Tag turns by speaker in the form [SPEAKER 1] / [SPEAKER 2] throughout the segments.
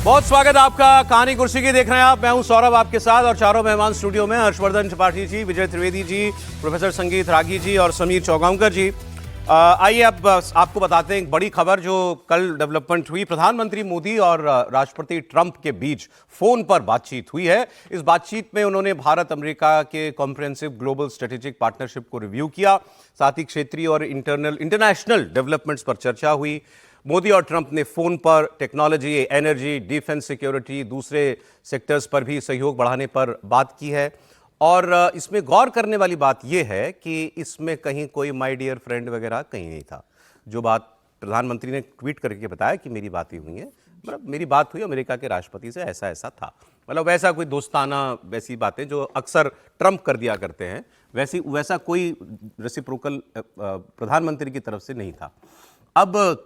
[SPEAKER 1] बहुत स्वागत है आपका कहानी कुर्सी की देख रहे हैं आप। मैं हूं सौरभ आपके साथ और चारों मेहमान स्टूडियो में हर्षवर्धन त्रिपाठी जी, विजय त्रिवेदी जी, प्रोफेसर संगीत रागी जी और समीर चौगांवकर जी। आइए अब आपको बताते हैं एक बड़ी खबर जो कल डेवलपमेंट हुई। प्रधानमंत्री मोदी और राष्ट्रपति ट्रंप के बीच फोन पर बातचीत हुई है। इस बातचीत में उन्होंने भारत अमेरिका के कॉम्प्रिहेंसिव ग्लोबल स्ट्रेटेजिक पार्टनरशिप को रिव्यू किया, साथ ही क्षेत्रीय और इंटरनेशनल डेवलपमेंट्स पर चर्चा हुई। मोदी और ट्रंप ने फोन पर टेक्नोलॉजी, एनर्जी, डिफेंस, सिक्योरिटी, दूसरे सेक्टर्स पर भी सहयोग बढ़ाने पर बात की है। और इसमें गौर करने वाली बात यह है कि इसमें कहीं कोई माय डियर फ्रेंड वगैरह कहीं नहीं था। जो बात प्रधानमंत्री ने ट्वीट करके बताया कि मेरी बात ही हुई है, मतलब मेरी बात हुई अमेरिका के राष्ट्रपति से, ऐसा ऐसा था, मतलब वैसा कोई दोस्ताना वैसी बातें जो अक्सर ट्रंप कर दिया करते हैं, वैसा कोई रेसिप्रोकल प्रधानमंत्री की तरफ से नहीं था। अब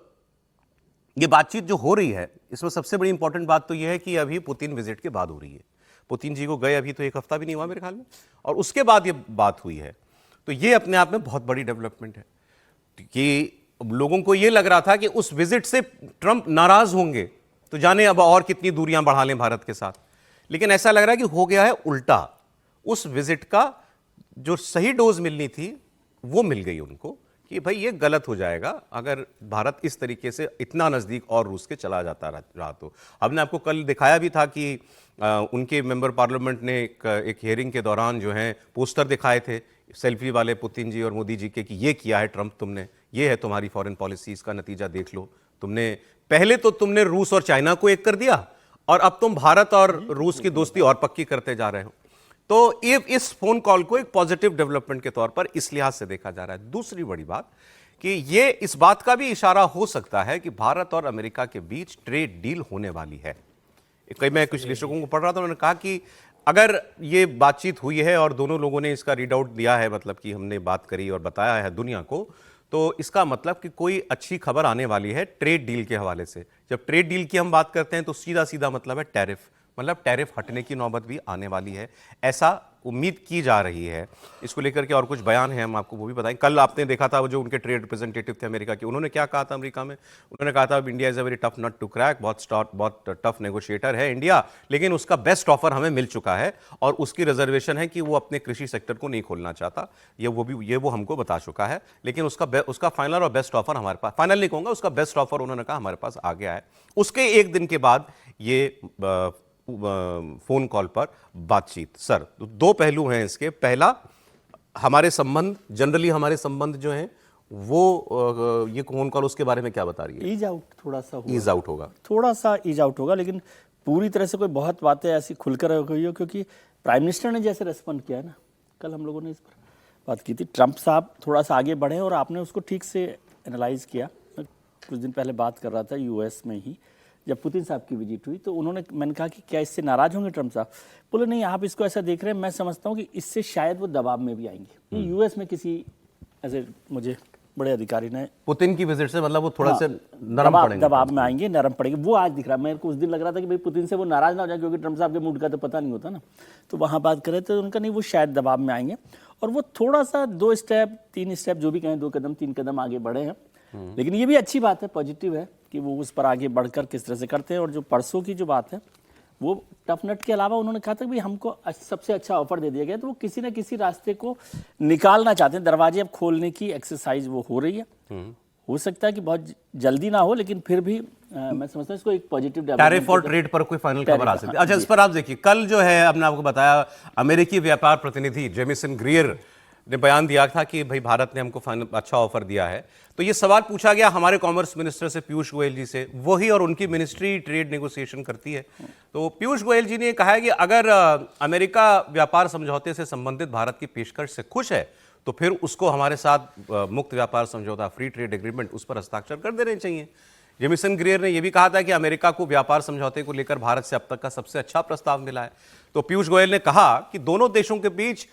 [SPEAKER 1] ये बातचीत जो हो रही है इसमें सबसे बड़ी इंपॉर्टेंट बात तो यह है कि अभी पुतिन विजिट के बाद हो रही है। पुतिन जी को गए अभी तो एक हफ्ता भी नहीं हुआ मेरे ख्याल में, और उसके बाद ये बात हुई है। तो ये अपने आप में बहुत बड़ी डेवलपमेंट है कि लोगों को ये लग रहा था कि उस विजिट से ट्रंप नाराज होंगे, तो जाने अब और कितनी दूरियां बढ़ा लें भारत के साथ। लेकिन ऐसा लग रहा है कि हो गया है उल्टा। उस विजिट का जो सही डोज मिलनी थी वो मिल गई उनको कि भाई ये गलत हो जाएगा अगर भारत इस तरीके से इतना नज़दीक और रूस के चला जाता रहा। तो हमने आपको कल दिखाया भी था कि उनके मेंबर पार्लियामेंट ने एक हियरिंग के दौरान जो है पोस्टर दिखाए थे सेल्फी वाले पुतिन जी और मोदी जी के कि ये किया है ट्रंप तुमने, ये है तुम्हारी फॉरेन पॉलिसी, इसका नतीजा देख लो। पहले तो तुमने रूस और चाइना को एक कर दिया और अब तुम भारत और रूस की दोस्ती और पक्की करते जा रहे हो। तो इस फोन कॉल को एक पॉजिटिव डेवलपमेंट के तौर पर इस लिहाज से देखा जा रहा है। दूसरी बड़ी बात कि ये इस बात का भी इशारा हो सकता है कि भारत और अमेरिका के बीच ट्रेड डील होने वाली है। कई मैं कुछ विश्लेषकों को पढ़ रहा था, उन्होंने कहा कि अगर ये बातचीत हुई है और दोनों लोगों ने इसका रीड आउट दिया है, मतलब कि हमने बात करी और बताया है दुनिया को, तो इसका मतलब कि कोई अच्छी खबर आने वाली है ट्रेड डील के हवाले से। जब ट्रेड डील की हम बात करते हैं तो सीधा सीधा मतलब है टैरिफ, मतलब टैरिफ हटने की नौबत भी आने वाली है, ऐसा उम्मीद की जा रही है। इसको लेकर के और कुछ बयान हैं, हम आपको वो भी बताएं। कल आपने देखा था वो जो उनके ट्रेड रिप्रेजेंटेटिव थे अमेरिका के, उन्होंने क्या कहा था अमेरिका में? उन्होंने कहा था India is a very tough nut to crack, बहुत टफ नेगोशिएटर है इंडिया, लेकिन उसका बेस्ट ऑफर हमें मिल चुका है और उसकी रिजर्वेशन है कि वो अपने कृषि सेक्टर को नहीं खोलना चाहता, ये वो हमको बता चुका है। लेकिन उसका फाइनल और बेस्ट ऑफर हमारे पास, फाइनल नहीं कहूँगा, उसका बेस्ट ऑफर उन्होंने कहा हमारे पास आ गया है। उसके एक दिन के बाद ये फोन कॉल पर बातचीत। सर, दो पहलू हैं इसके। पहला, हमारे संबंध, जनरली हमारे संबंध जो हैं वो, ये फोन कॉल उसके बारे में क्या बता रही है?
[SPEAKER 2] ईज आउट थोड़ा सा
[SPEAKER 1] होगा,
[SPEAKER 2] थोड़ा सा ईज आउट होगा, लेकिन पूरी तरह से कोई बहुत बातें ऐसी खुलकर हो गई हो, क्योंकि प्राइम मिनिस्टर ने जैसे रेस्पॉन्ड किया है ना, कल हम लोगों ने इस पर बात की थी। ट्रंप साहब थोड़ा सा आगे बढ़े और आपने उसको ठीक से एनालाइज किया। मैं कुछ दिन पहले बात कर रहा था यूएस में ही, जब पुतिन साहब की विजिट हुई, तो मैंने कहा कि क्या इससे नाराज होंगे ट्रंप साहब? बोले नहीं, आप इसको ऐसा देख रहे हैं, मैं समझता हूँ कि इससे शायद वो दबाव में भी आएंगे। यूएस में किसी ऐसे मुझे बड़े अधिकारी ने
[SPEAKER 1] पुतिन की विजिट से मतलब वो थोड़ा से नरम पड़ेंगे,
[SPEAKER 2] दबाव में आएंगे, नरम पड़ेंगे, वो आज दिख रहा है। मेरे को उस दिन लग रहा था कि भाई पुतिन से वो नाराज ना हो जाए, क्योंकि ट्रंप साहब के मूड का तो पता नहीं होता ना। तो वहाँ बात करें तो उनका नहीं, वो शायद दबाव में आएंगे और वो थोड़ा सा 2 स्टेप 3 स्टेप जो भी कहें, 2 कदम 3 कदम आगे बढ़े हैं। लेकिन ये भी अच्छी बात है, पॉजिटिव है कि वो उस पर आगे बढ़कर किस तरह से करते हैं। और जो परसों की जो बात है, वो टफ नट के अलावा उन्होंने कहा था कि भाई हमको सबसे अच्छा ऑफर दे दिया गया, तो वो किसी न किसी रास्ते को निकालना चाहते हैं। दरवाजे अब खोलने की एक्सरसाइज वो हो रही है। हो सकता है कि बहुत जल्दी ना हो, लेकिन फिर भी मैं समझता हूँ इसको एक पॉजिटिव
[SPEAKER 1] टैरिफ और ट्रेड पर कोई फाइनल खबर आ सकती है। अच्छा, इस पर आप देखिए, कल जो है हमने आपको बताया, अमेरिकी व्यापार प्रतिनिधि जेमिसन ग्रियर ने बयान दिया था कि भाई भारत ने हमको फाइनल अच्छा ऑफर दिया है। तो ये सवाल पूछा गया हमारे कॉमर्स मिनिस्टर से, पीयूष गोयल जी से, वही और उनकी मिनिस्ट्री ट्रेड नेगोशिएशन करती है। तो पीयूष गोयल जी ने कहा है कि अगर अमेरिका व्यापार समझौते से संबंधित भारत की पेशकश से खुश है तो फिर उसको हमारे साथ मुक्त व्यापार समझौता, फ्री ट्रेड एग्रीमेंट, उस पर हस्ताक्षर कर देने चाहिए। जेमिसन ग्रियर ने यह भी कहा था कि अमेरिका को व्यापार समझौते को लेकर भारत से अब तक का सबसे अच्छा प्रस्ताव मिला है। तो पीयूष गोयल ने कहा कि दोनों देशों के बीच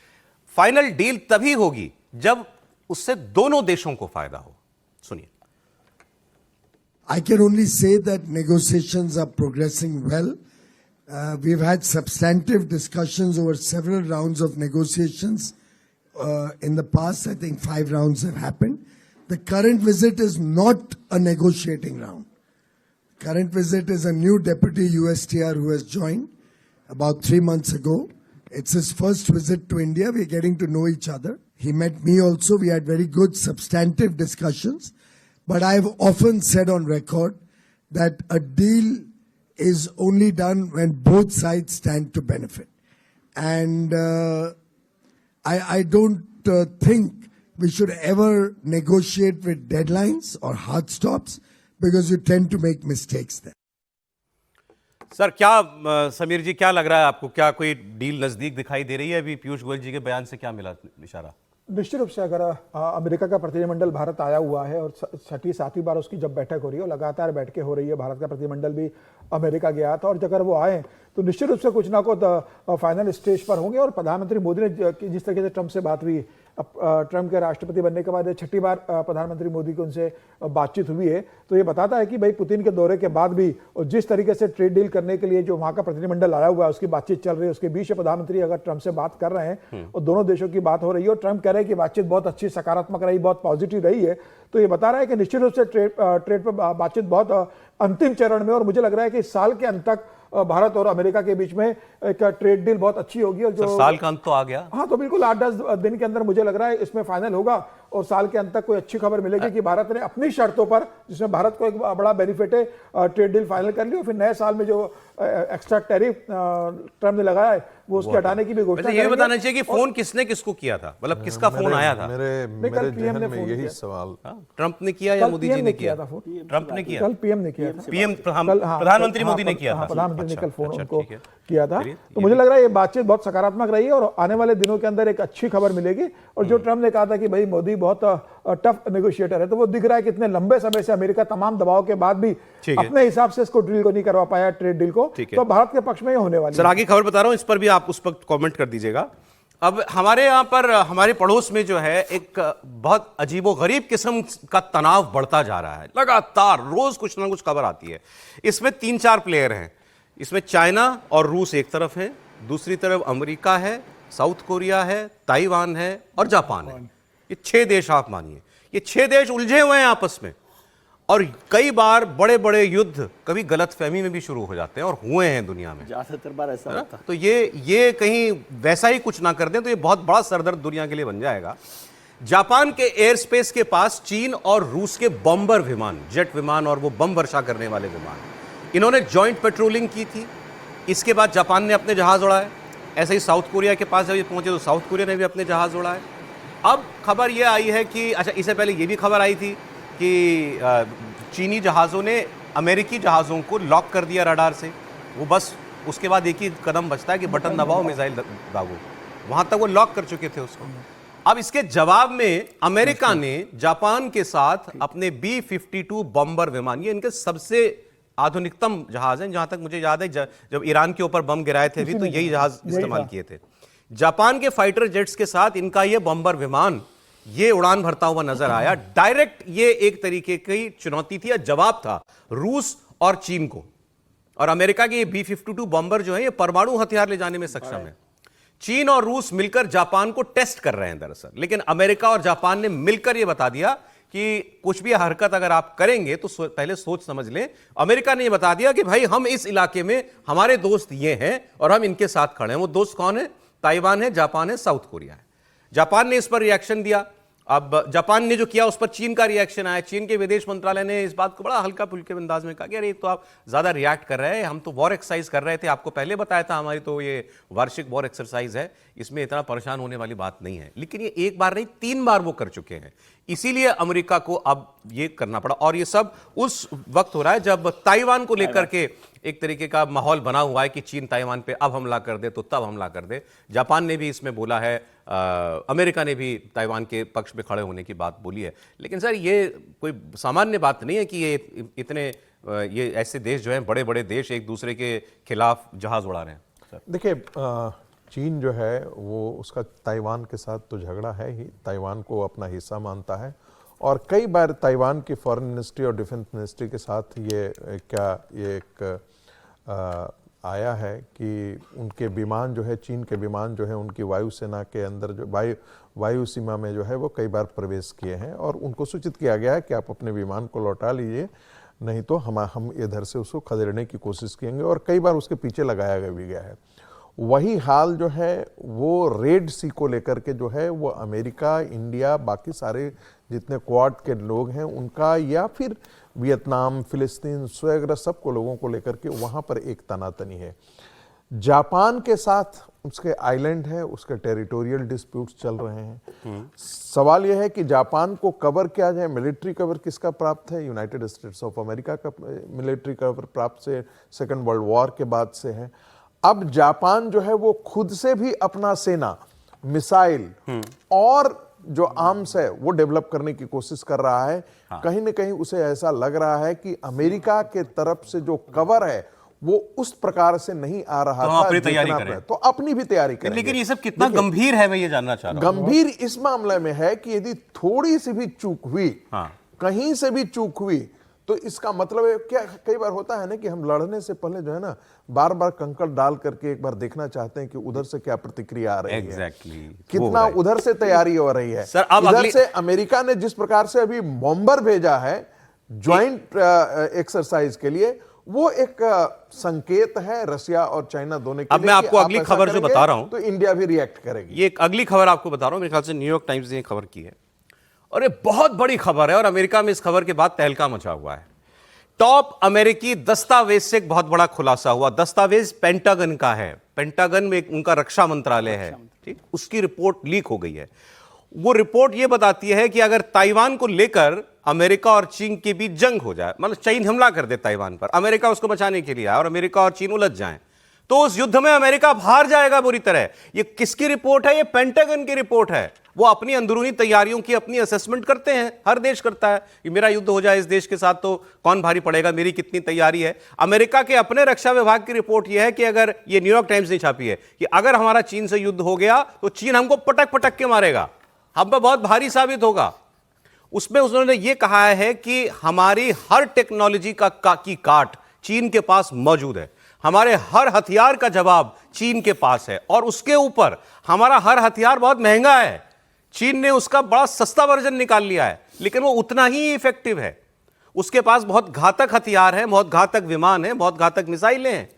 [SPEAKER 1] फाइनल डील तभी होगी जब उससे दोनों देशों को फायदा हो। सुनिए।
[SPEAKER 3] I can only say that negotiations are progressing well. We've had substantive discussions over several rounds of negotiations. In the past, I think 5 rounds have happened. The current visit is not a negotiating round. current visit is a new deputy USTR who has joined about 3 months ago. It's his first visit to India. We're getting to know each other. He met me also. We had very good substantive discussions. But I've often said on record that a deal is only done when both sides stand to benefit. And I don't think we should ever negotiate with deadlines or hard stops because you tend to make mistakes there.
[SPEAKER 1] Sir क्या समीर जी क्या लग रहा है आपको, क्या कोई deal नजदीक दिखाई दे रही है? अभी पीयूष गोयल जी के बयान से क्या मिला इशारा?
[SPEAKER 4] निश्चित रूप से अगर अमेरिका का प्रतिनिधिमंडल भारत आया हुआ है और छठी सातवीं बार उसकी जब बैठक हो रही है और लगातार बैठकें हो रही है, भारत का प्रतिनिधिमंडल भी अमेरिका गया था, और अगर वो आए तो निश्चित रूप से कुछ ना कुछ फाइनल स्टेज पर होंगे। और प्रधानमंत्री मोदी ने जिस तरीके से ट्रंप से बात हुई, ट्रंप के राष्ट्रपति बनने के बाद छठी बार प्रधानमंत्री मोदी की उनसे बातचीत हुई है, तो ये बताता है कि भाई पुतिन के दौरे के बाद भी और जिस तरीके से ट्रेड डील करने के लिए जो वहां का प्रतिनिधिमंडल आया हुआ है उसकी बातचीत चल रही है, उसके बीच प्रधानमंत्री अगर ट्रंप से बात कर रहे हैं और दोनों देशों की बात हो रही है और ट्रंप कह रहे हैं कि बातचीत बहुत अच्छी, सकारात्मक रही, बहुत पॉजिटिव रही है, तो ये बता रहा है कि निश्चित रूप से ट्रेड पर बातचीत बहुत अंतिम चरण में। और मुझे लग रहा है कि इस साल के अंत तक भारत और अमेरिका के बीच में एक ट्रेड डील बहुत अच्छी होगी। और जो
[SPEAKER 1] साल का अंत तो आ गया,
[SPEAKER 4] हाँ, तो बिल्कुल 8-10 दिन के अंदर मुझे लग रहा है इसमें फाइनल होगा और साल के अंत तक कोई अच्छी खबर मिलेगी कि भारत ने अपनी शर्तों पर, जिसमें भारत को एक बड़ा बेनिफिट है, ट्रेड डील फाइनल कर ली और फिर नए साल में जो एक्स्ट्रा टैरिफ ट्रम्प ने लगाया है वो उसके हटाने की भी घोषणा।
[SPEAKER 1] ये बताना चाहिए कि फोन किसने किसको किया था, मतलब किसका फोन आया था?
[SPEAKER 5] मेरे जहन में यही सवाल,
[SPEAKER 1] ट्रंप ने किया या मोदी जी ने किया था? ट्रंप ने किया,
[SPEAKER 4] कल पीएम ने किया था,
[SPEAKER 1] पीएम प्रधानमंत्री मोदी ने किया था,
[SPEAKER 4] प्रधानमंत्री ने कल फोन उनको किया था। तो मुझे लग रहा है ये बातचीत बहुत सकारात्मक रही है और आने वाले दिनों के अंदर एक अच्छी खबर मिलेगी। और जो ट्रंप ने कहा था कि भाई मोदी बहुत टफ नेगोशिएटर है, तो वो दिख रहा है कितने लंबे समय से अमेरिका तमाम दबाव के बाद भी अपने हिसाब से इसको डील को नहीं करवा पाया, ट्रेड डील को, तो भारत के पक्ष में ये होने वाली है।
[SPEAKER 1] सर आगे खबर बता रहा हूं, इस पर भी आप उस पर कमेंट कर दीजिएगा। अब हमारे यहाँ पर, हमारे पड़ोस में जो है एक बहुत अजीबोगरीब किस्म का तनाव बढ़ता जा रहा है, लगातार रोज कुछ ना कुछ खबर आती है। इसमें 3-4 प्लेयर हैं, इसमें चाइना और रूस एक तरफ है, दूसरी तरफ अमेरिका है, साउथ कोरिया है, ताइवान है और जापान है। ये 6 देश आप मानिए, ये 6 देश उलझे हुए हैं आपस में और कई बार बड़े बड़े युद्ध कभी गलतफहमी में भी शुरू हो जाते हैं और हुए हैं दुनिया में
[SPEAKER 2] ज्यादातर बार ऐसा होता है।
[SPEAKER 1] तो ये कहीं वैसा ही कुछ ना कर दें तो ये बहुत बड़ा सरदर्द दुनिया के लिए बन जाएगा। जापान के एयर स्पेस के पास चीन और रूस के बॉम्बर विमान, जेट विमान और वो बम वर्षा करने वाले विमान, इन्होंने जॉइंट पेट्रोलिंग की थी। इसके बाद जापान ने अपने जहाज उड़ाए। ऐसे ही साउथ कोरिया के पास जब ये पहुंचे तो साउथ कोरिया ने भी अपने जहाज उड़ाए। अब खबर ये आई है कि, अच्छा, इससे पहले ये भी खबर आई थी कि चीनी जहाज़ों ने अमेरिकी जहाज़ों को लॉक कर दिया रडार से। वो बस उसके बाद एक ही कदम बचता है कि बटन दबाओ, मिसाइल दागो, वहां तक वो लॉक कर चुके थे उसको। अब इसके जवाब में अमेरिका ने जापान के साथ अपने B-52 बॉम्बर विमान, ये इनके सबसे आधुनिकतम जहाज हैं, जहां तक मुझे याद है जब ईरान के ऊपर बम गिराए थे भी तो यही जहाज इस्तेमाल किए थे। जापान के फाइटर जेट्स के साथ इनका ये बॉम्बर विमान ये उड़ान भरता हुआ नजर आया। डायरेक्ट ये एक तरीके की चुनौती थी या जवाब था रूस और चीन को। और अमेरिका के ये B-52 बॉम्बर जो है ये परमाणु हथियार ले जाने में सक्षम है। चीन और रूस मिलकर जापान को टेस्ट कर रहे हैं दरअसल, लेकिन अमेरिका और जापान ने मिलकर यह बता दिया कि कुछ भी हरकत अगर आप करेंगे तो पहले सोच समझ लें। अमेरिका ने यह बता दिया कि भाई हम इस इलाके में, हमारे दोस्त ये हैं और हम इनके साथ खड़े हैं। वो दोस्त कौन है? ताइवान है, जापान है, साउथ कोरिया है। जापान ने इस पर रिएक्शन दिया। अब जापान ने जो किया उस पर चीन का रिएक्शन आया। चीन के विदेश मंत्रालय ने इस बात को बड़ा हल्का फुल्के अंदाज में कहा कि अरे तो आप ज्यादा रिएक्ट कर रहे हैं, हम तो वॉर एक्सरसाइज कर रहे थे, आपको पहले बताया था हमारी तो ये वार्षिक वॉर एक्सरसाइज है, इसमें इतना परेशान होने वाली बात नहीं है। लेकिन ये एक बार नहीं 3 बार वो कर चुके हैं, इसीलिए अमेरिका को अब ये करना पड़ा। और ये सब उस वक्त हो रहा है जब ताइवान को लेकर के एक तरीके का माहौल बना हुआ है कि चीन ताइवान पे अब हमला कर दे तो तब हमला कर दे। जापान ने भी इसमें बोला है, अमेरिका ने भी ताइवान के पक्ष में खड़े होने की बात बोली है। लेकिन सर ये कोई सामान्य बात नहीं है कि ये इतने ये ऐसे देश जो हैं, बड़े बड़े देश एक दूसरे के खिलाफ जहाज उड़ा रहे हैं।
[SPEAKER 5] देखिए, चीन जो है वो उसका ताइवान के साथ तो झगड़ा है ही, ताइवान को अपना हिस्सा मानता है और कई बार ताइवान की फॉरेन मिनिस्ट्री और डिफेंस मिनिस्ट्री के साथ ये एक आया है कि उनके विमान जो है, चीन के विमान जो है उनकी वायुसेना के अंदर जो वायु सीमा में जो है वो कई बार प्रवेश किए हैं और उनको सूचित किया गया है कि आप अपने विमान को लौटा लीजिए। नहीं तो हम इधर से उसको खदेड़ने की कोशिश करेंगे, और कई बार उसके पीछे लगाया भी गया है। वही हाल जो है वो रेड सी को लेकर के जो है वो अमेरिका, इंडिया, बाकी सारे जितने क्वाड के लोग हैं उनका, या फिर वियतनाम, फिलिस्तीन वगैरह सबको लोगों को लेकर के वहाँ पर एक तनातनी है। जापान के साथ उसके आइलैंड है, उसके टेरिटोरियल डिस्प्यूट्स चल रहे हैं। सवाल यह है कि जापान को कवर किया जाए, मिलिट्री कवर किसका प्राप्त है? यूनाइटेड स्टेट्स ऑफ अमेरिका का मिलिट्री कवर प्राप्त से सेकेंड वर्ल्ड वॉर के बाद से है। अब जापान जो है वो खुद से भी अपना सेना, मिसाइल और जो आर्म्स है वो डेवलप करने की कोशिश कर रहा है। कहीं न कहीं उसे ऐसा लग रहा है कि अमेरिका के तरफ से जो कवर है वो उस प्रकार से नहीं आ रहा
[SPEAKER 1] तो
[SPEAKER 5] था
[SPEAKER 1] अपनी तैयारी करें,
[SPEAKER 5] तो अपनी भी तैयारी करें।
[SPEAKER 1] लेकिन ये सब कितना गंभीर है, मैं ये जानना चाह रहा हूं।
[SPEAKER 5] गंभीर इस मामले में है कि यदि थोड़ी सी भी चूक हुई, कहीं से भी चूक हुई, तो इसका मतलब है क्या, कई बार होता है ना कि हम लड़ने से पहले जो है ना बार बार कंकड़ डाल करके एक बार देखना चाहते हैं कि उधर से क्या प्रतिक्रिया आ रही है।
[SPEAKER 1] एग्जैक्टली,
[SPEAKER 5] कितना उधर से तैयारी हो रही है।
[SPEAKER 1] सर, अब
[SPEAKER 5] इधर से अमेरिका ने जिस प्रकार से अभी बॉम्बर भेजा है ज्वाइंट एक्सरसाइज के लिए, वो एक संकेत है रशिया और चाइना दोनों के लिए।
[SPEAKER 1] अब मैं आपको अगली खबर जो बता रहा हूं,
[SPEAKER 5] तो इंडिया भी रिएक्ट करेगी।
[SPEAKER 1] ये एक अगली खबर आपको बता रहा हूं, मेरे ख्याल से न्यूयॉर्क टाइम्स ने खबर की है और ये बहुत बड़ी खबर है, और अमेरिका में इस खबर के बाद तहलका मचा हुआ है। टॉप अमेरिकी दस्तावेज से एक बहुत बड़ा खुलासा हुआ। दस्तावेज पेंटागन का है, पेंटागन में उनका रक्षा मंत्रालय है, ठीक, उसकी रिपोर्ट लीक हो गई है। वो रिपोर्ट ये बताती है कि अगर ताइवान को लेकर अमेरिका और चीन के बीच जंग हो जाए, मतलब चीन हमला कर दे ताइवान पर, अमेरिका उसको बचाने के लिए आए और अमेरिका और चीन उलझ जाएं, तो उस युद्ध में अमेरिका हार जाएगा बुरी तरह। ये किसकी रिपोर्ट है? ये पेंटागन की रिपोर्ट है। वो अपनी अंदरूनी तैयारियों की अपनी असेसमेंट करते हैं, हर देश करता है कि मेरा युद्ध हो जाए इस देश के साथ तो कौन भारी पड़ेगा, मेरी कितनी तैयारी है। अमेरिका के अपने रक्षा विभाग की रिपोर्ट यह है कि अगर, ये न्यूयॉर्क टाइम्स ने छापी है, कि अगर हमारा चीन से युद्ध हो गया तो चीन हमको पटक पटक के मारेगा, हम पे बहुत भारी साबित होगा। उसमें उन्होंने ये कहा है कि हमारी हर टेक्नोलॉजी की काट चीन के पास मौजूद है, हमारे हर हथियार का जवाब चीन के पास है, और उसके ऊपर हमारा हर हथियार बहुत महंगा है। चीन ने उसका बड़ा सस्ता वर्जन निकाल लिया है, लेकिन वो उतना ही इफेक्टिव है। उसके पास बहुत घातक हथियार है, बहुत घातक विमान है, बहुत घातक मिसाइलें हैं।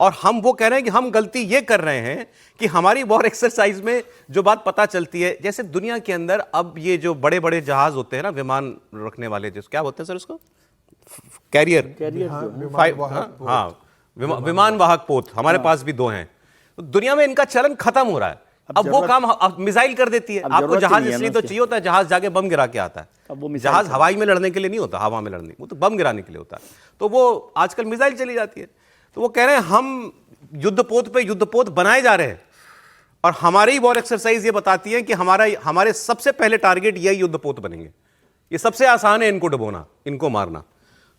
[SPEAKER 1] और हम वो कह रहे हैं कि हम गलती ये कर रहे हैं कि हमारी वॉर एक्सरसाइज में जो बात पता चलती है, जैसे दुनिया के अंदर अब ये जो बड़े बड़े जहाज होते हैं ना, विमान रखने वाले, जो क्या होते हैं सर उसको, कैरियर, विमान वाहक पोत, हमारे पास भी 2 हैं। तो दुनिया में इनका चलन खत्म हो रहा है। अब वो काम अब मिसाइल कर देती है। आपको जहाज इसलिए तो चाहिए होता है, जहाज जाके बम गिरा के आता है। जहाज हवाई में लड़ने के लिए नहीं होता, हवा में लड़ने, वो तो बम गिराने के लिए होता है। तो वो आजकल मिसाइल चली जाती है। तो वो कह रहे हैं हम युद्धपोत पे युद्धपोत बनाए जा रहे हैं, और हमारी वॉर एक्सरसाइज ये बताती है कि हमारे सबसे पहले टारगेट यही युद्धपोत बनेंगे। ये सबसे आसान है इनको डुबोना, इनको मारना।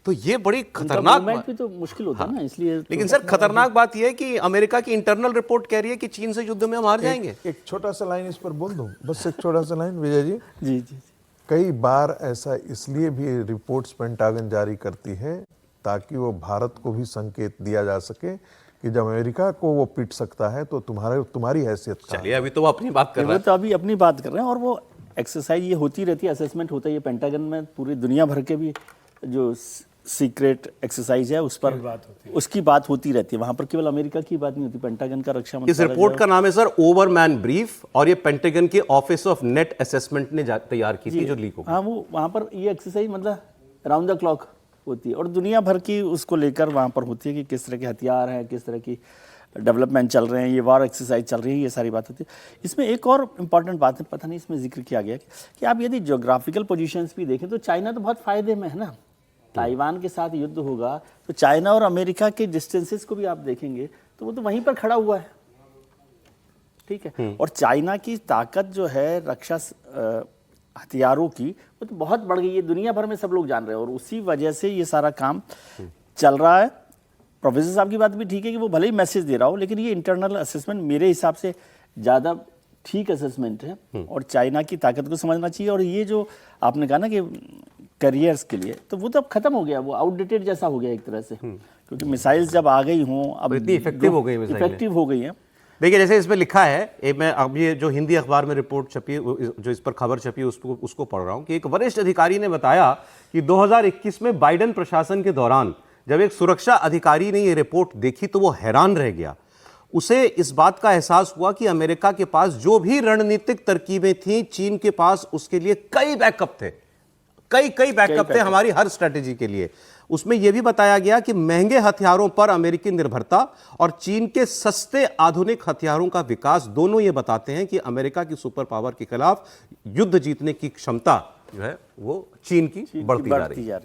[SPEAKER 1] तो ये बड़ी खतरनाक बात
[SPEAKER 2] भी तो मुश्किल होता है ना, इसलिए।
[SPEAKER 1] लेकिन सर खतरनाक बात यह है कि अमेरिका की इंटरनल रिपोर्ट कह रही है कि चीन से युद्ध में हम हार जाएंगे।
[SPEAKER 5] एक छोटा सा लाइन इस पर बोल दूं, बस एक छोटा सा लाइन विजय जी।
[SPEAKER 2] जी जी।
[SPEAKER 5] कई बार ऐसा इसलिए भी रिपोर्ट्स पेंटागन जारी करती है ताकि वो भारत को भी संकेत दिया जा सके कि जब अमेरिका को वो पीट सकता है तो तुम्हारी हैसियत क्या है।
[SPEAKER 1] चलिए, अभी तो वो अपनी बात कर रहे हैं।
[SPEAKER 2] तो अभी अपनी बात कर रहे हैं, और वो एक्सरसाइज ये होती रहती है, असेसमेंट होता है ये पेंटागन में, पूरी दुनिया भर के भी जो सीक्रेट एक्सरसाइज है उस पर उसकी बात होती रहती है। वहां पर केवल अमेरिका की बात नहीं होती, पेंटागन का रक्षा मंत्रालय।
[SPEAKER 1] इस रिपोर्ट का नाम है सर ओवरमैन ब्रीफ, और ये पेंटागन के ऑफिस ऑफ नेट असेसमेंट ने तैयार की थी, जो लीक हो गई।
[SPEAKER 2] हाँ, वो वहां पर ये एक्सरसाइज मतलब राउंड द क्लॉक होती है, और दुनिया भर की उसको लेकर वहां पर होती है कि किस तरह के हथियार हैं, किस तरह की डेवलपमेंट चल रहे हैं, ये वॉर एक्सरसाइज चल रही है, ये सारी बात होती है। इसमें एक और इम्पॉर्टेंट बात है, पता नहीं इसमें जिक्र किया गया कि आप यदि ज्योग्राफिकल पोजीशंस भी देखें तो चाइना तो बहुत फायदे में है ना। ताइवान के साथ युद्ध होगा तो चाइना और अमेरिका के डिस्टेंसेस को भी आप देखेंगे तो वो तो वहीं पर खड़ा हुआ है, ठीक है। और चाइना की ताकत जो है रक्षा हथियारों की, वो तो बहुत बढ़ गई है, दुनिया भर में सब लोग जान रहे हैं, और उसी वजह से ये सारा काम चल रहा है। प्रोफेसर साहब की बात भी ठीक है कि वो भले ही मैसेज दे रहा हो, लेकिन ये इंटरनल असेसमेंट मेरे हिसाब से ज़्यादा ठीक असेसमेंट है, और चाइना की ताकत को समझना चाहिए। और ये जो आपने कहा ना कि करियर्स के लिए, तो वो तो अब खत्म हो गया, वो आउटडेटेड जैसा हो गया एक तरह से, क्योंकि मिसाइल्स जब आ गई हों, अब
[SPEAKER 1] इतनी इफेक्टिव हो गई,
[SPEAKER 2] इफेक्टिव हो गई हैं,
[SPEAKER 1] देखिए जैसे इसमें लिखा है, मैं अब ये जो हिंदी अखबार में रिपोर्ट छपी, जो इस पर खबर छपी उसको पढ़ रहा हूं कि एक वरिष्ठ अधिकारी ने बताया कि 2021 में बाइडेन प्रशासन के दौरान जब एक सुरक्षा अधिकारी ने ये रिपोर्ट देखी तो वो हैरान रह गया। उसे इस बात का एहसास हुआ कि अमेरिका के पास जो भी रणनीतिक तरकीबें थीं, चीन के पास उसके लिए कई बैकअप थे, कई बैकअप थे हमारी हर स्ट्रेटेजी के लिए। उसमें यह भी बताया गया कि महंगे हथियारों पर अमेरिकी निर्भरता और चीन के सस्ते आधुनिक हथियारों का विकास दोनों ये बताते हैं कि अमेरिका की सुपर पावर के खिलाफ युद्ध जीतने की क्षमता जो है वो चीन की बढ़ती जा रही है।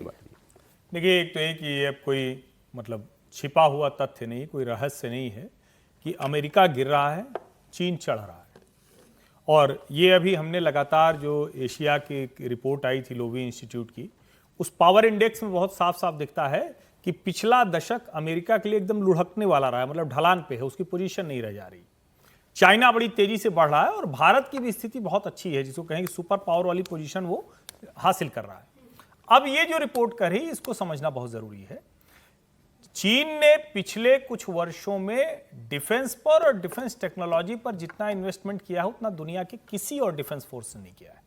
[SPEAKER 6] देखिए, एक तो ये कि ये कोई मतलब छिपा हुआ तथ्य नहीं, कोई रहस्य नहीं है कि अमेरिका गिर रहा है, चीन चढ़ रहा है। और ये अभी हमने लगातार जो एशिया की रिपोर्ट आई थी लोवी इंस्टीट्यूट की, उस पावर इंडेक्स में बहुत साफ साफ दिखता है कि पिछला दशक अमेरिका के लिए एकदम लुढ़कने वाला रहा है, मतलब ढलान पे है, उसकी पोजीशन नहीं रह जा रही। चाइना बड़ी तेजी से बढ़ रहा है और भारत की भी स्थिति बहुत अच्छी है, जिसको कहेंगे सुपर पावर वाली पोजीशन वो हासिल कर रहा है। अब ये जो रिपोर्ट कर रही है इसको समझना बहुत जरूरी है। चीन ने पिछले कुछ वर्षों में डिफेंस पर और डिफेंस टेक्नोलॉजी पर जितना इन्वेस्टमेंट किया है उतना दुनिया के किसी और डिफेंस फोर्स ने नहीं किया है।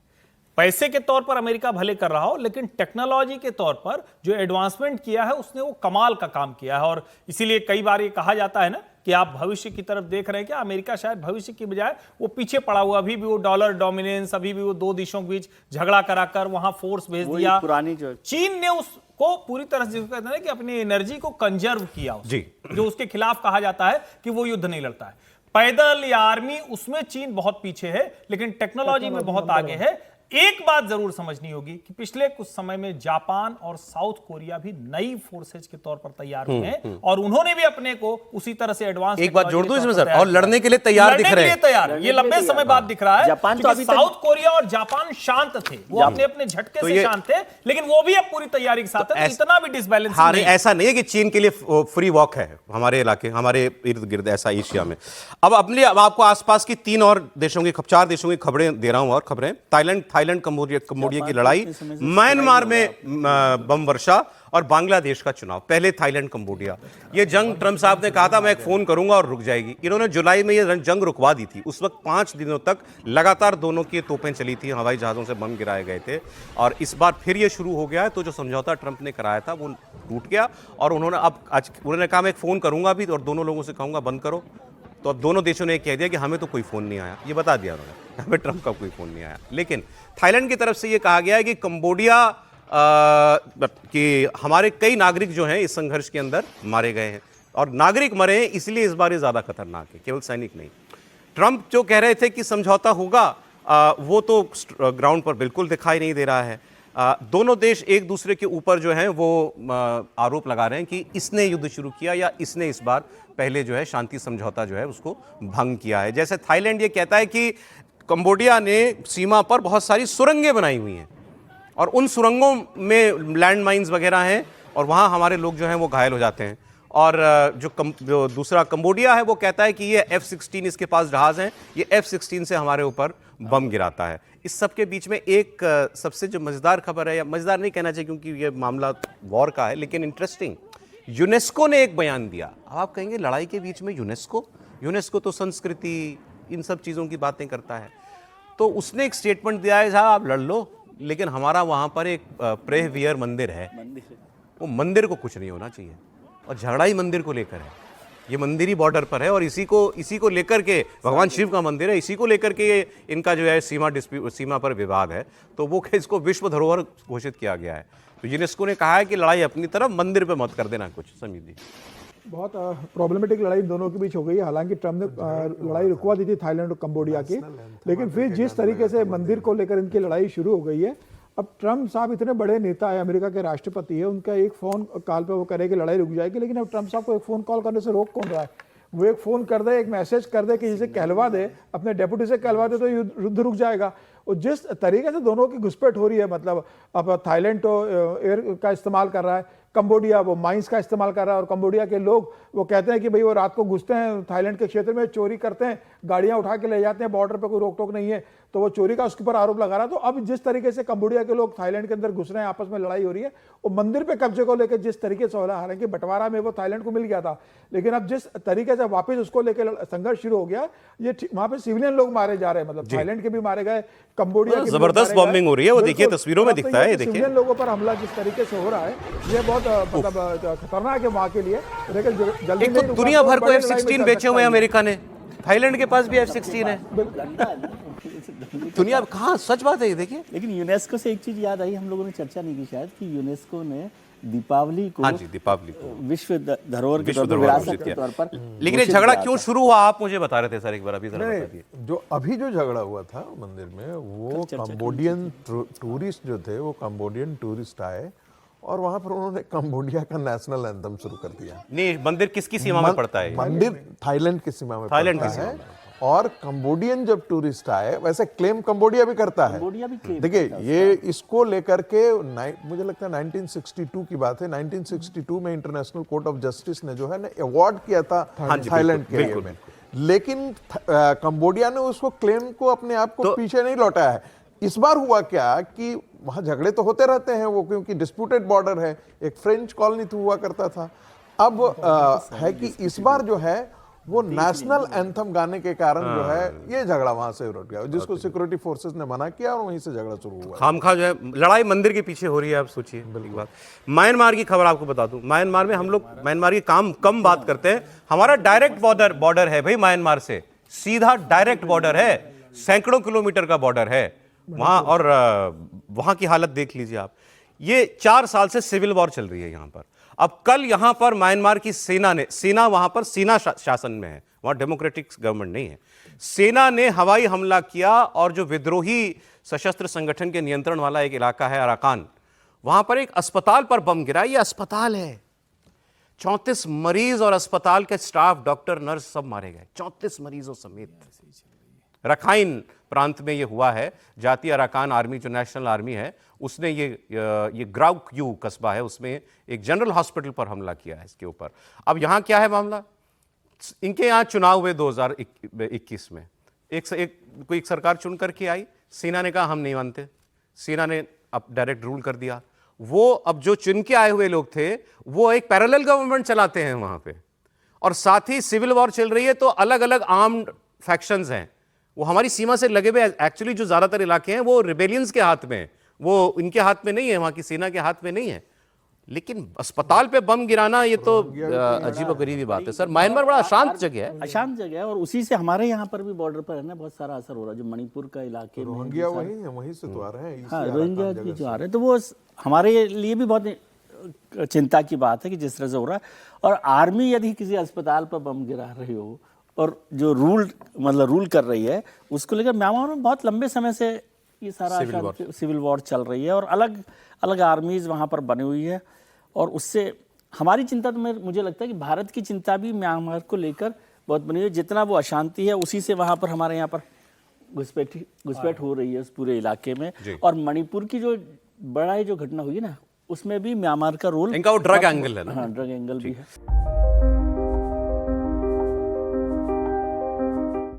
[SPEAKER 6] पैसे के तौर पर अमेरिका भले कर रहा हो, लेकिन टेक्नोलॉजी के तौर पर जो एडवांसमेंट किया है उसने वो कमाल का काम किया है। और इसीलिए कई बार ये कहा जाता है ना कि आप भविष्य की तरफ देख रहे हैं क्या, अमेरिका शायद भविष्य की बजाय वो पीछे पड़ा हुआ, अभी भी वो डॉलर डोमिनेंस, अभी भी वो दो देशों के बीच झगड़ा कराकर वहां फोर्स भेज दिया।
[SPEAKER 2] पुरानी जो
[SPEAKER 6] चीन ने उसको पूरी तरह से जिसको कहते हैं कि अपनी एनर्जी को कंजर्व किया
[SPEAKER 1] जी,
[SPEAKER 6] जो उसके खिलाफ कहा जाता है कि वो युद्ध नहीं लड़ता है। पैदल या आर्मी उसमें चीन बहुत पीछे है, लेकिन टेक्नोलॉजी में बहुत आगे है। एक बात जरूर समझनी होगी कि पिछले कुछ समय में जापान और साउथ कोरिया भी नई फोर्सेज के तौर पर तैयार हुए हैं और उन्होंने भी अपने को उसी तरह से एडवांस
[SPEAKER 1] एक बात जोड़ दूं इसमें सर, और लड़ने के लिए तैयार दिख रहे हैं।
[SPEAKER 6] तैयार ये लंबे समय बाद दिख रहा है।
[SPEAKER 2] जापान तो अभी
[SPEAKER 6] साउथ कोरिया और जापान शांत थे, वो अपने अपने झटके से शांत थे, लेकिन वो भी अब पूरी तैयारी के साथ है, तो इतना भी डिसबैलेंस नहीं।
[SPEAKER 1] ऐसा नहीं है कि चीन के लिए फ्री वॉक है हमारे इलाके, हमारे इर्द गिर्द, ऐसा एशिया में। अब आपको आसपास की 4 देशों की खबरें दे रहा हूं और खबरें। थाईलैंड कंबोडिया की लड़ाई, म्यांमार में बम वर्षा और बांग्लादेश का चुनाव। पहले थाईलैंड कंबोडिया, ये जंग ट्रंप साहब ने कहा था मैं एक फोन करूंगा और रुक जाएगी। इन्होंने जुलाई में ये जंग रुकवा दी थी। उस वक्त 5 दिनों तक लगातार दोनों की तोपें चली थी, हवाई जहाजों से बम गिराए गए थे। और इस बार फिर ये शुरू हो गया है। तो जो समझौता ट्रंप ने कराया था वो टूट गया और उन्होंने कहा मैं एक फोन करूंगा भी और दोनों लोगों से कहूंगा बंद करो। तो अब दोनों देशों ने कह दिया कि हमें तो कोई फोन नहीं आया, ये बता दिया उन्होंने, हमें ट्रंप का कोई फोन नहीं आया। लेकिन थाईलैंड की तरफ से ये कहा गया है कि कंबोडिया कि हमारे कई नागरिक जो हैं इस संघर्ष के अंदर मारे गए हैं और नागरिक मरे हैं, इसलिए इस बार ये ज्यादा खतरनाक है, केवल सैनिक नहीं। ट्रंप जो कह रहे थे कि समझौता होगा, वो तो ग्राउंड पर बिल्कुल दिखाई नहीं दे रहा है। दोनों देश एक दूसरे के ऊपर जो है वो आरोप लगा रहे हैं कि इसने युद्ध शुरू किया या इसने इस बार पहले जो है शांति समझौता जो है उसको भंग किया है। जैसे थाईलैंड ये कहता है कि कंबोडिया ने सीमा पर बहुत सारी सुरंगें बनाई हुई हैं और उन सुरंगों में लैंड माइन्स वगैरह हैं और वहाँ हमारे लोग जो हैं वो घायल हो जाते हैं। और जो दूसरा कंबोडिया है वो कहता है कि ये F-16 इसके पास जहाज़ हैं, ये F-16 से हमारे ऊपर बम गिराता है। इस सब के बीच में एक सबसे जो मज़ेदार खबर है, या मज़ेदार नहीं कहना चाहिए क्योंकि ये मामला वॉर का है, लेकिन इंटरेस्टिंग, यूनेस्को ने एक बयान दिया। अब आप कहेंगे लड़ाई के बीच में यूनेस्को तो संस्कृति इन सब चीज़ों की बातें करता है। तो उसने एक स्टेटमेंट दिया है, साहब आप लड़ लो, लेकिन हमारा वहाँ पर एक प्रेवियर मंदिर है, वो मंदिर को कुछ नहीं होना चाहिए। और झगड़ा ही मंदिर को लेकर है, ये मंदिर ही बॉर्डर पर है और इसी को लेकर के भगवान शिव का मंदिर है, इसी को लेकर के ये इनका जो है सीमा पर विवाद है। तो वो इसको विश्व धरोहर घोषित किया गया है। तो यूनेस्को ने कहा है कि लड़ाई अपनी तरफ, मंदिर पे मत कर देना कुछ। समीर जी,
[SPEAKER 4] बहुत प्रॉब्लमेटिक लड़ाई दोनों के बीच हो गई है। हालांकि ट्रम्प ने लड़ाई रुकवा दी थी थाईलैंड और कंबोडिया की, लेकिन फिर जिस तरीके से मंदिर को लेकर इनकी लड़ाई शुरू हो गई है, अब ट्रम्प साहब इतने बड़े नेता है, अमेरिका के राष्ट्रपति है, उनका एक फ़ोन कॉल पे वो करे कि लड़ाई रुक जाएगी, लेकिन अब ट्रम्प साहब को एक फ़ोन कॉल करने से रोक कौन रहा है? वो एक फ़ोन कर दे, एक मैसेज कर दे कि जिसे कहलवा दे, अपने डेप्यूटी से कहलवा दे तो युद्ध रुक जाएगा। और जिस तरीके से दोनों की घुसपैठ हो रही है, मतलब अब थाईलैंड तो एयर का इस्तेमाल कर रहा है, कंबोडिया वो माइंस का इस्तेमाल कर रहा है, और कंबोडिया के लोग वो कहते हैं कि भाई वो रात को घुसते हैं थाईलैंड के क्षेत्र में, चोरी करते हैं, गाड़ियां उठा के ले जाते हैं, बॉर्डर पे कोई रोक टोक नहीं है। तो वो चोरी का उसके ऊपर आरोप लगा रहा। तो अब जिस तरीके से कंबोडिया के लोग थाईलैंड के अंदर घुस रहे हैं, आपस में लड़ाई हो रही है, वो मंदिर पे कब्जे को लेकर जिस तरीके से हो रहा है, हालांकि बंटवारा में वो थाईलैंड को मिल गया था, लेकिन अब जिस तरीके से वापस उसको लेकर संघर्ष शुरू हो गया, ये वहां पे सिविलियन लोग मारे जा रहे हैं, मतलब थाईलैंड के भी मारे गए, कंबोडिया के
[SPEAKER 1] जबरदस्त बॉम्बिंग हो रही है, वो देखिए तस्वीरों में दिखता है, ये देखिए
[SPEAKER 4] सिविलियन लोगों पर हमला जिस तरीके से हो रहा है, ये बहुत मतलब खतरनाक है वहां के लिए। लेकिन जल्दी
[SPEAKER 1] एक तो
[SPEAKER 4] नहीं,
[SPEAKER 1] दुनिया भर को
[SPEAKER 4] बड़ी लड़ाई में
[SPEAKER 1] F-16
[SPEAKER 4] चल
[SPEAKER 1] बेचे हुए
[SPEAKER 4] सकता
[SPEAKER 1] हैं
[SPEAKER 4] है।
[SPEAKER 1] अमेरिका ने, थाईलैंड के पास भी F-16 है। दुनिया कहाँ, सच बात है ये, देखिए।
[SPEAKER 2] लेकिन यूनेस्को से एक चीज याद आई, हम लोगों ने चर्चा नहीं की शायद, कि यूनेस्को ने दीपावली को
[SPEAKER 1] हाँ जी, दीपावली को
[SPEAKER 2] विश्व धरोहर के
[SPEAKER 1] विश्व
[SPEAKER 2] तौर पर,
[SPEAKER 1] धरोहर
[SPEAKER 2] विरासत
[SPEAKER 1] घोषित
[SPEAKER 2] के
[SPEAKER 1] किया।
[SPEAKER 2] तौर पर
[SPEAKER 1] लेकिन ये
[SPEAKER 2] घोषित
[SPEAKER 1] झगड़ा
[SPEAKER 2] किया
[SPEAKER 1] क्यों
[SPEAKER 2] था।
[SPEAKER 1] शुरू हुआ, आप मुझे बता रहे थे सर, एक बार अभी जरा बता दिए।
[SPEAKER 5] जो अभी जो झगड़ा हुआ था मंदिर में, वो कंबोडियन टूरिस्ट जो थे, वो कंबोडियन टूरिस्ट आए और वहां पर उन्होंने कंबोडिया का नेशनल एंथम शुरू कर दिया।
[SPEAKER 1] नहीं, मंदिर किसकी सीमा में पड़ता है?
[SPEAKER 5] मंदिर थाईलैंड की सीमा में
[SPEAKER 1] थाईलैंड
[SPEAKER 5] पड़ता
[SPEAKER 1] की सीमा
[SPEAKER 5] है। और कंबोडियन जब टूरिस्ट आए, वैसे क्लेम कंबोडिया भी करता है।
[SPEAKER 2] कंबोडिया भी claim
[SPEAKER 5] देखिए,
[SPEAKER 2] करता है
[SPEAKER 5] ये इसको लेकर के मुझे लगता है 1962 की बात है। 1962 में इंटरनेशनल कोर्ट ऑफ जस्टिस ने जो है ना अवार्ड किया था थाईलैंड के लिए में, लेकिन कंबोडिया ने उसको क्लेम को अपने आप को पीछे नहीं लौटाया है। इस बार हुआ क्या कि वहां झगड़े तो होते रहते हैं, वो क्योंकि डिस्प्यूटेड बॉर्डर है, एक फ्रेंच कॉलोनी तो हुआ करता था। अब है कि इस बार जो है वो नेशनल एंथम गाने के कारण जो है ये झगड़ा वहां से उठ गया, जिसको सिक्योरिटी फोर्सेस ने मना किया और वहीं से झगड़ा शुरू हुआ।
[SPEAKER 1] खामखा जो है लड़ाई मंदिर के पीछे हो रही है, आप सोचिए। एक बात, म्यांमार की खबर आपको बता दूं, म्यांमार में हम लोग म्यांमार की कम बात करते हैं। हमारा डायरेक्ट बॉर्डर है भाई म्यांमार से, सीधा डायरेक्ट बॉर्डर है, सैकड़ों किलोमीटर का बॉर्डर है वहां। और वहां की हालत देख लीजिए आप। ये 4 साल से सिविल वॉर चल रही है यहां पर। अब कल यहां पर म्यांमार की सेना वहां पर सेना शासन में है, वहां डेमोक्रेटिक गवर्नमेंट नहीं है। सेना ने हवाई हमला किया और जो विद्रोही सशस्त्र संगठन के नियंत्रण वाला एक इलाका है अराकान, वहां पर एक अस्पताल पर बम गिरा। ये अस्पताल है, 34 मरीज और अस्पताल के स्टाफ, डॉक्टर, नर्स सब मारे गए, 34 मरीजों समेत। रखाइन प्रांत में ये हुआ है। जातीय अराकान आर्मी, जो नेशनल आर्मी है, उसने ये ग्राउक यू कस्बा है, उसमें एक जनरल हॉस्पिटल पर हमला किया है इसके ऊपर। अब यहां क्या है मामला, इनके यहां चुनाव हुए 2021 में, कोई एक सरकार चुन करके आई, सेना ने कहा हम नहीं मानते, सेना ने अब डायरेक्ट रूल कर दिया। वो अब जो चुन के आए हुए लोग थे, वो एक पैरेलल गवर्नमेंट चलाते हैं वहां पे, और साथ ही सिविल वॉर चल रही है। तो अलग अलग आर्म्ड फैक्शंस हैं, वो हमारी सीमा से लगे हुए। एक्चुअली जो ज्यादातर इलाके हैं वो रिबेलियंस के हाथ में, वो इनके हाथ में नहीं है, वहां की सेना के हाथ में नहीं है। लेकिन अस्पताल पे बम गिराना, ये तो अजीबोगरीबी बात है सर। म्यांमार बड़ा अशांत जगह है,
[SPEAKER 2] अशांत जगह है, और उसी से हमारे यहाँ पर भी बॉर्डर पर है ना बहुत सारा असर हो रहा है। जो मणिपुर का इलाके में
[SPEAKER 5] रोहिंग्या वही है, वहीं से तो आ रहे हैं।
[SPEAKER 2] हाँ, रोहिंग्या भी जो आ रहे हैं, तो वो हमारे लिए भी बहुत चिंता की बात है कि जिस तरह से हो रहा है। और आर्मी यदि किसी अस्पताल पर बम गिरा रही हो और जो रूल कर रही है, उसको लेकर म्यांमार में बहुत लंबे समय से ये सारा सिविल वॉर चल रही है, और अलग अलग आर्मीज वहाँ पर बनी हुई है। और उससे हमारी चिंता, तो मुझे लगता है कि भारत की चिंता भी म्यांमार को लेकर बहुत बनी हुई है। जितना वो अशांति है, उसी से वहाँ पर हमारे यहाँ पर घुसपैठ हो रही है उस पूरे इलाके में। और मणिपुर की जो बड़ा जो घटना हुई है ना, उसमें भी म्यांमार का रोल,
[SPEAKER 1] इनका वो ड्रग एंगल है ना।
[SPEAKER 2] हाँ, ड्रग एंगल भी है।